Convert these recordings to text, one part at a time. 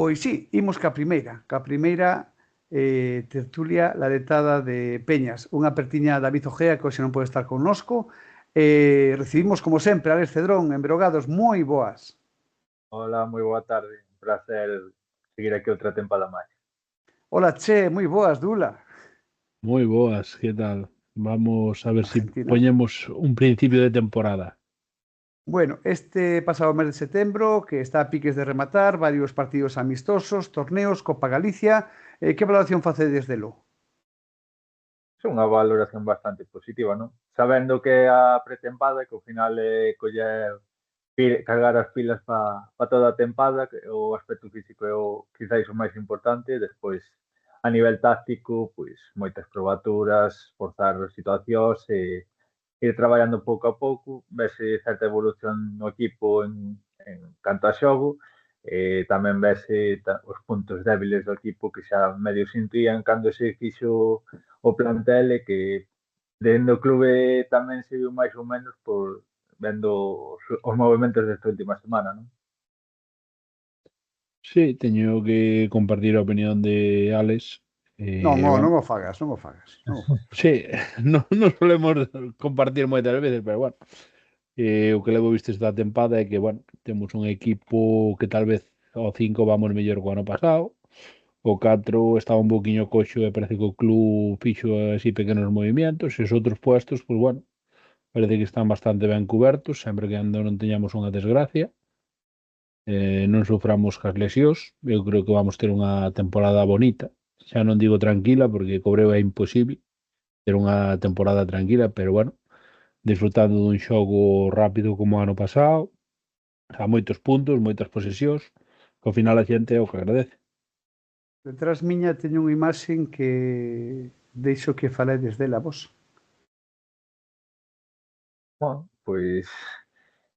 Pois sí, imos ca primeira tertulia laretada de Peñas, unha pertiña David Ojea que hoxe non pode estar connosco. Recibimos, como sempre, Alex Cedrón, en Brogados, moi boas. Hola, moi boa tarde. Un placer seguir aquí outra tempada máis. Hola, che, moi boas, Dula, Muy boas, ¿qué tal? Vamos a ver si Argentina. ponemos un principio de temporada. Bueno, este pasado mes de setembro, que está a piques de rematar, varios partidos amistosos, torneos, Copa Galicia. Que valoración facedes delo? É unha valoración bastante positiva, non? Sabendo que a pretempada, que ao final é coller cargar as pilas para toda a tempada, que o aspecto físico é o quizáis o máis importante, despois a nivel táctico, pois moitas probaturas, forzar situacións e ir traballando pouco a pouco, verse certa evolución no equipo en canto a xogo, tamén verse os puntos débiles do equipo que xa medio se intuían cando se fixo o plantel e que dentro do clube tamén se viu máis ou menos por vendo os movimentos desta última semana, non? Sí, teño que compartir a opinión de Alex. Non, Bueno, non o fagas, non o fagas. Non o fagas. sí, non solemos compartir moitas veces, pero bueno, o que levo visto esta tempada é que, bueno, temos un equipo que tal vez ao 5 vamos mellor que o ano pasado, o 4 estaba un poquinho coxo e parece que o club fixo así pequenos movimientos, e os outros puestos, pues bueno, parece que están bastante ben cubertos, sempre que non teñamos unha desgracia. Non suframos cas lesións, eu creo que vamos ter unha temporada bonita, xa non digo tranquila porque cobreo é imposible ter unha temporada tranquila, pero bueno, disfrutando dun xogo rápido como o ano pasado, a moitos puntos, moitas posesións, que ao final a xente é o que agradece. Detrás miña teño unha imaxe que deixo que faledes dela vos. Bueno, pois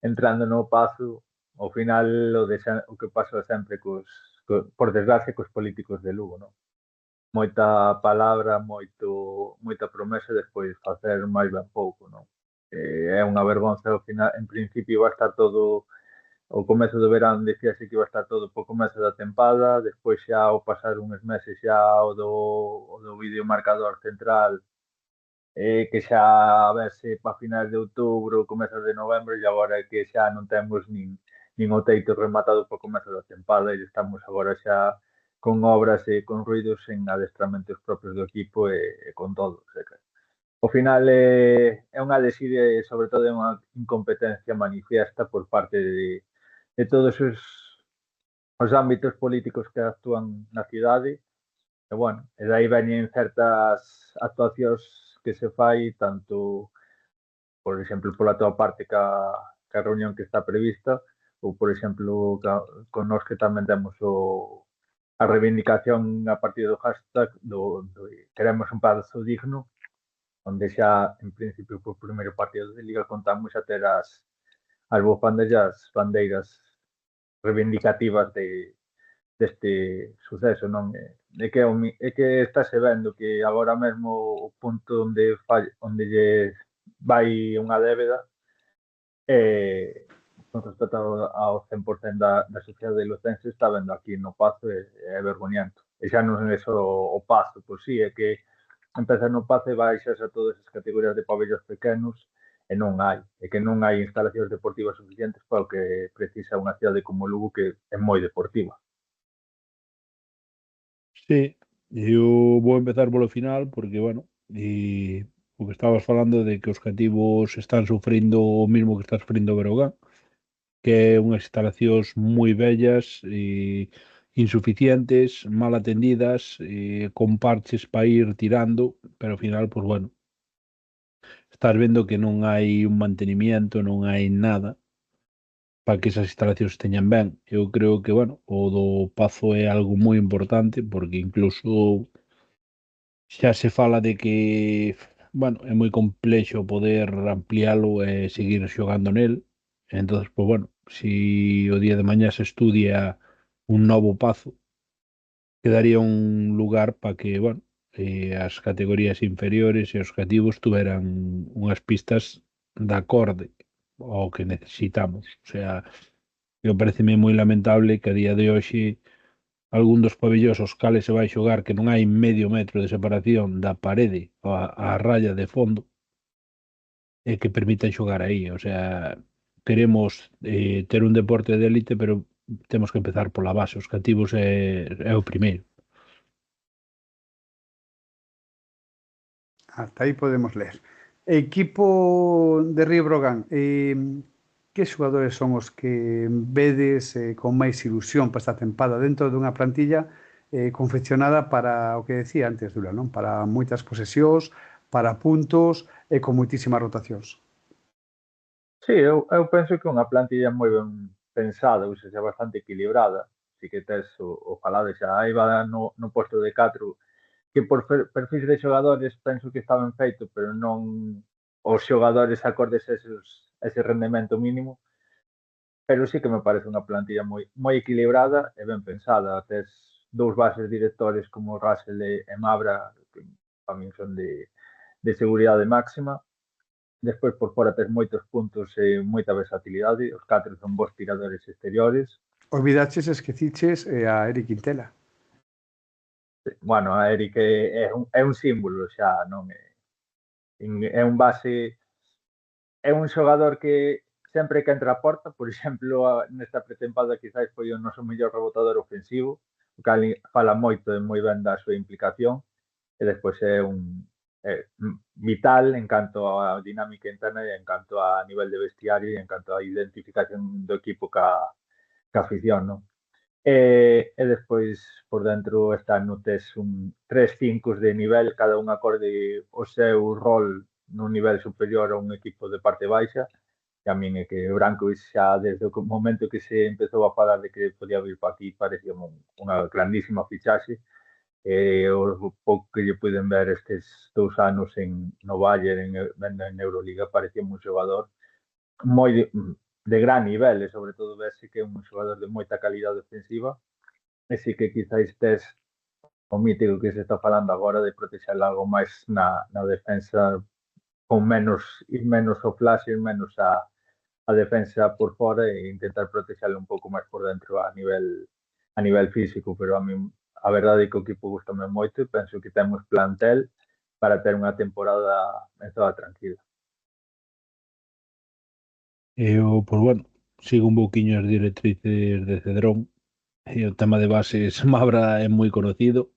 entrando no Pazo, ao final o que pasa sempre por desgracia cos políticos de Lugo, non? Moita palabra, moita promesa e despois facer máis ben pouco, non? É unha vergonza ao final, en principio iba a estar todo o comezo do verán dicíase que iba a estar todo po comezo da tempada, despois xa ao pasar uns meses xa o do videomarcador central que xa a verse para finais de outubro, comezos de novembro e agora é que xa non temos nin o teito rematado para comezo da tempada e estamos agora xa con obras e con ruidos en adestramentos propios do equipo e con todo. O sea, ao final é unha desidia e sobre todo é unha incompetencia manifiesta por parte de todos os ámbitos políticos que actúan na cidade. E bueno, e dai veñen certas actuacións que se fai tanto, por exemplo, pola tua parte ca reunión que está prevista ou, por exemplo, con nós que tamén temos a reivindicación a partir do hashtag do queremos un pazo digno, onde xa, en principio, por primeiro partido de Liga contamos a ter as bufandas e as bandeiras reivindicativas deste suceso, non? É que estáse vendo que agora mesmo o punto onde lle vai unha débeda con respecto ao 100% da sociedade lucense está vendo aquí no Pazo é vergoñento. E xa non é só o Pazo, pois sí, é que empezar no Pazo e baixas a todas as categorías de pabellos pequenos e non hai. É que non hai instalacións deportivas suficientes para o que precisa unha cidade como Lugo que é moi deportiva. Sí, eu vou empezar polo final porque, bueno, o que estabas falando de que os cativos están sufrindo o mismo que está sufrindo o Breogán, que é unhas instalacións moi vellas e insuficientes, mal atendidas, con parches para ir tirando, pero ao final, pues bueno, estás vendo que non hai un mantenimiento, non hai nada para que esas instalacións teñan ben. Eu creo que, bueno, o do Pazo é algo moi importante porque incluso xa se fala de que, bueno, é moi complexo poder amplialo e seguir xogando nel. Entonces, pues bueno, si o día de mañá se estudia un novo Pazo, quedaría un lugar para que, bueno, as categorías inferiores e os cativos tuveran unhas pistas de acorde ao que necesitamos. O sea, eu pareceme moi lamentable que a día de hoxe algún dos pabellós aos cales se vai xogar que non hai medio metro de separación da parede á raya de fondo que permitan xogar aí. O sea, queremos ter un deporte de élite, pero temos que empezar pola base. Os cativos é o primeiro. Hasta aí podemos ler. Equipo de Río Brogán, que xogadores son os que vedes con máis ilusión para esta tempada dentro dunha plantilla confeccionada para o que decía antes, Dula, non? Para moitas posesións, para puntos e con moitísimas rotacións. Sí, eu penso que unha plantilla moi ben pensada, ou seja, bastante equilibrada. Si que tes o falado xa, aí va no posto de 4, que por perfis de xogadores penso que está ben feito, pero non os xogadores acordes a ese rendemento mínimo. Pero sí que me parece unha plantilla moi equilibrada e ben pensada. Tes dous bases directores como Russell e Mabra, que para min son de seguridade máxima. Despois por fora tes moitos puntos e moita versatilidade. Os 4 son bons tiradores exteriores. Olvidaches, esqueciches a Eric Quintela. Bueno, a Eric é un símbolo xa, non é un base, é un xogador que sempre que entra a porta, por exemplo, nesta pretempada quizás foi o noso mellor rebotador ofensivo, o cal fala moito e moi ben da súa implicación, e despois é vital en canto a dinámica interna e en canto a nivel de vestiario e en canto a identificación do equipo ca afición, non? E despois por dentro no tes tres 5 de nivel, cada un acorde o seu rol nun nivel superior a un equipo de parte baixa, e a min é que Branco xa desde o momento que se empezou a falar de que podía vir para aquí parecía unha grandísima fichaxe. O pouco que lle puiden ver estes 2 anos no Bayern en Euroliga parecía un xogador moi de gran nivel e sobre todo verse que é un xogador de moita calidade ofensiva e si que quizáis tes o mítico que se está falando agora de protexer algo máis na defensa con ir menos ao flash, ir menos a defensa por fora e intentar protexerlo un pouco máis por dentro a nivel físico, pero a min a verdade é que o equipo gustame moito e penso que temos plantel para ter unha temporada en toda tranquila. Eu, pois bueno, sigo un pouquiño as directrices de Cedrón. E o tema de bases Mabra é moi conocido.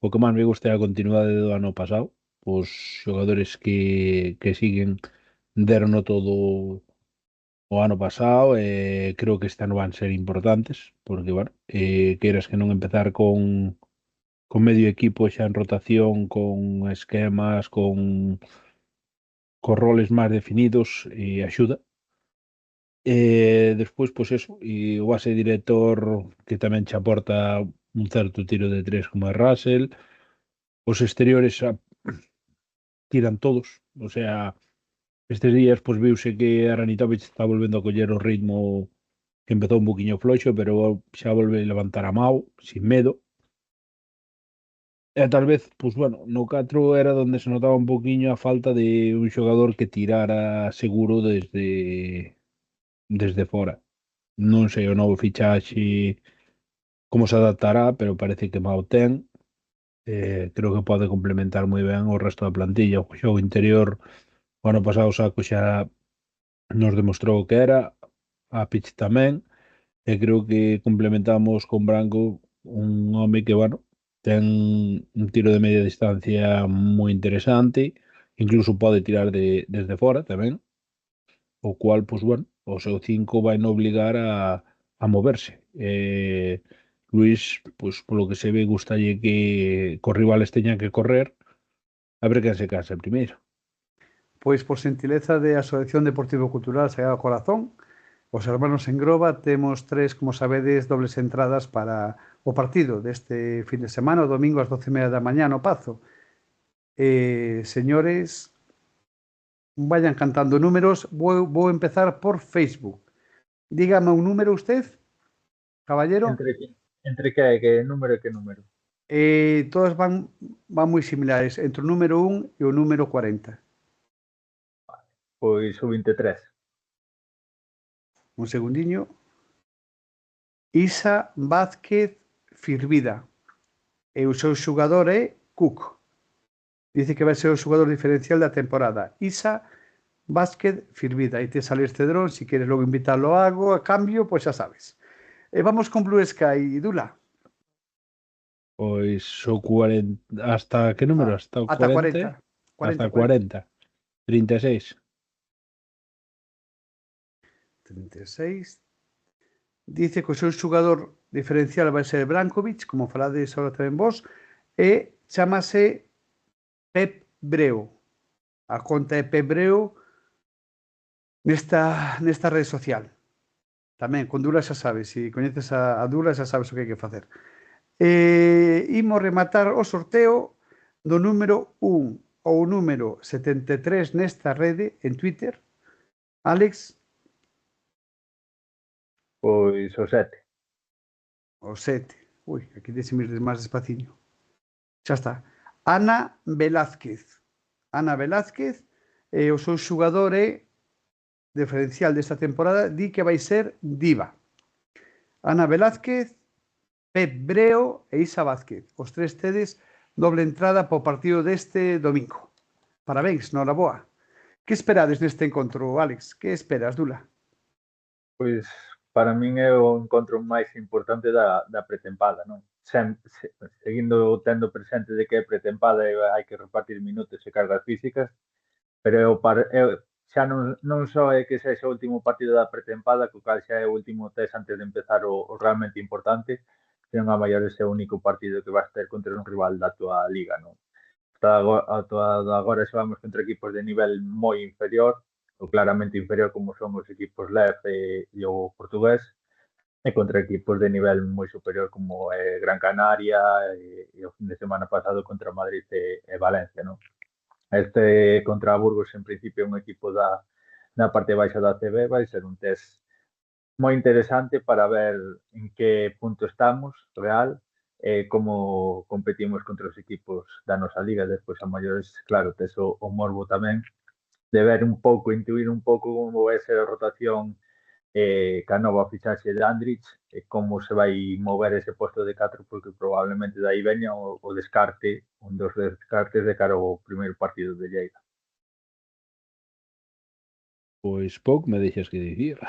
O que máis me gusta é a continuidade do ano pasado. Os xogadores que siguen derono todo o ano pasado e creo que este ano van ser importantes porque, bueno, queiras que non empezar con medio equipo xa en rotación, con esquemas, con roles máis definidos e axuda. Despois, pois eso, e o base director que tamén che aporta un certo tiro de tres como é Russell. Os exteriores tiran todos, o sea, estes días pois viuse que Aranitovic está volvendo a coller o ritmo que empezou un poquinho floxo, pero xa volve a levantar a mao, sin medo. E tal vez, pois bueno, no 4 era onde se notaba un poquinho a falta de un xogador que tirara seguro desde fora. Non sei o novo fichaxe como se adaptará, pero parece que Mao ten. Creo que pode complementar moi ben o resto da plantilla. O xogo interior, o ano pasado o Saco xa nos demostrou que era, a Pitch tamén, e creo que complementamos con Branco un home que, bueno, ten un tiro de media distancia moi interesante, incluso pode tirar desde fora tamén, o cual, pois, bueno, o seu 5 vai non obligar a moverse. Luís, pois, polo que se ve, gustalle que os rivales teñan que correr, a ver quen se cansa primeiro. Pois por xentileza de Asociación Deportivo Cultural Sagrado Corazón, os hermanos Engroba temos 3, como sabedes, dobles entradas para o partido deste fin de semana, o domingo ás 12:30 da mañá no Pazo. Señores, vayan cantando números. Vou empezar por Facebook. Dígame un número usted, caballero. Entre que número e que número? Todas van moi similares, entre o número 1 e o número 40. Pois o 23. Un segundiño. Isa Vázquez Firvida. E o seu xogador é Cook. Dice que vai ser o xogador diferencial da temporada. Isa Vázquez Firvida. E tes Alex Cedrón, se queres logo invitarlo a algo, a cambio, pois xa sabes. E vamos con Blue Sky, Dula. Pois o 40, hasta que número? Hasta o Ata 40? 40. Hasta 40. 36. 36. Dice que o seu xogador diferencial vai ser Brankovic, como falades agora tamén vos, e chamase Pep Breu. A conta é Pep Breu nesta rede social. Tamén, con Dula xa sabes, se coñeces a Dula xa sabes o que hai que facer. Imos rematar o sorteo do número 1 ou número 73 nesta rede en Twitter. Alex? Pois o 7. O 7. Ui, aquí déxeme ir máis despaciño. Xa está. Ana Velázquez. Ana Velázquez, o seu xogador é diferencial desta temporada, di que vai ser Diva. Ana Velázquez, Pep Breo e Isa Vázquez. Os tres tedes doble entrada para o partido deste domingo. Parabéns, noraboa. Que esperades neste encontro, Alex? Que esperas, Dula? Pois para min é o encontro máis importante da pretempada, non? Seguindo tendo presente de que é pretempada e hai que repartir minutos e cargas físicas, pero xa non só é que sexa o último partido da pretempada, co cal xa é o último test antes de empezar o realmente importante, senón a maiores é o único partido que vas ter contra un rival da tua liga, non? Agora xa vamos contra equipos de nivel moi inferior, ou claramente inferior como son os equipos LEF e o portugués, e contra equipos de nivel moi superior como Gran Canaria e o fin de semana pasado contra Madrid e Valencia, non? Este contra Burgos en principio é un equipo da parte baixa da CB, vai ser un test moi interesante para ver en que punto estamos real e como competimos contra os equipos da nosa liga. Despois a maiores, claro, tes o morbo tamén de ver un pouco, intuir un pouco como vai ser a rotación ca nova fichaxe de Andrich e como se vai mover ese posto de 4, porque probablemente dai veña o descarte, un dos descartes de cara ao primeiro partido de Lleida. Pois pouco me deixas que dicir.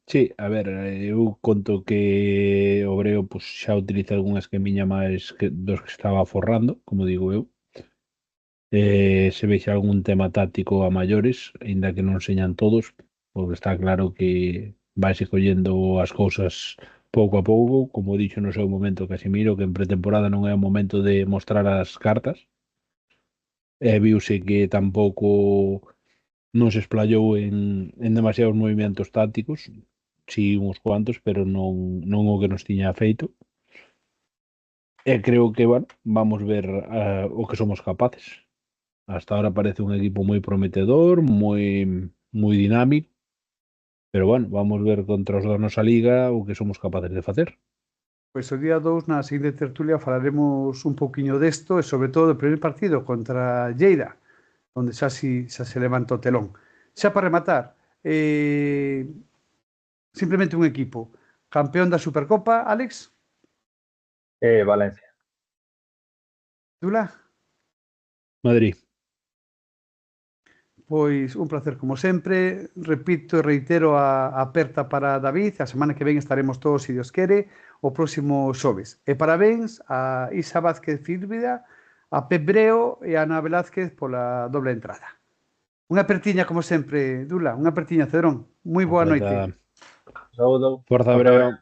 Sí, a ver, eu conto que o Breo pues, xa utiliza algún esquemiña máis que dos que estaba forrando, como digo eu. Se vexe algún tema táctico a maiores, aínda que non señan todos, porque está claro que vaise collendo as cousas pouco a pouco, como dixo no seu momento Casimiro, que en pretemporada non é o momento de mostrar as cartas. Viuse que tampouco non se explayou en demasiados movimentos tácticos, si uns cuantos, pero non o que nos tiña feito. E creo que, bueno, vamos ver o que somos capaces. Hasta ahora parece un equipo moi prometedor, moi dinámico, pero bueno, vamos ver contra os da nosa liga o que somos capaces de facer. Pois o día 2 na seguinte tertulia falaremos un pouquiño desto e sobre todo do primeiro partido contra Lleida, onde xa se levanta o telón. Xa para rematar, simplemente un equipo. Campeón da Supercopa, Alex? Valencia. Dula? Madrid. Pois un placer como sempre. Repito e reitero a aperta para David. A semana que ven estaremos todos, se Dios quere, o próximo xoves. E parabéns a Isa Vázquez Firvida, a Pep Breo e a Ana Velázquez pola doble entrada. Unha apertiña como sempre, Dula, unha apertiña, Cedrón. Moi boa noite. Saúdo. Forza Breo.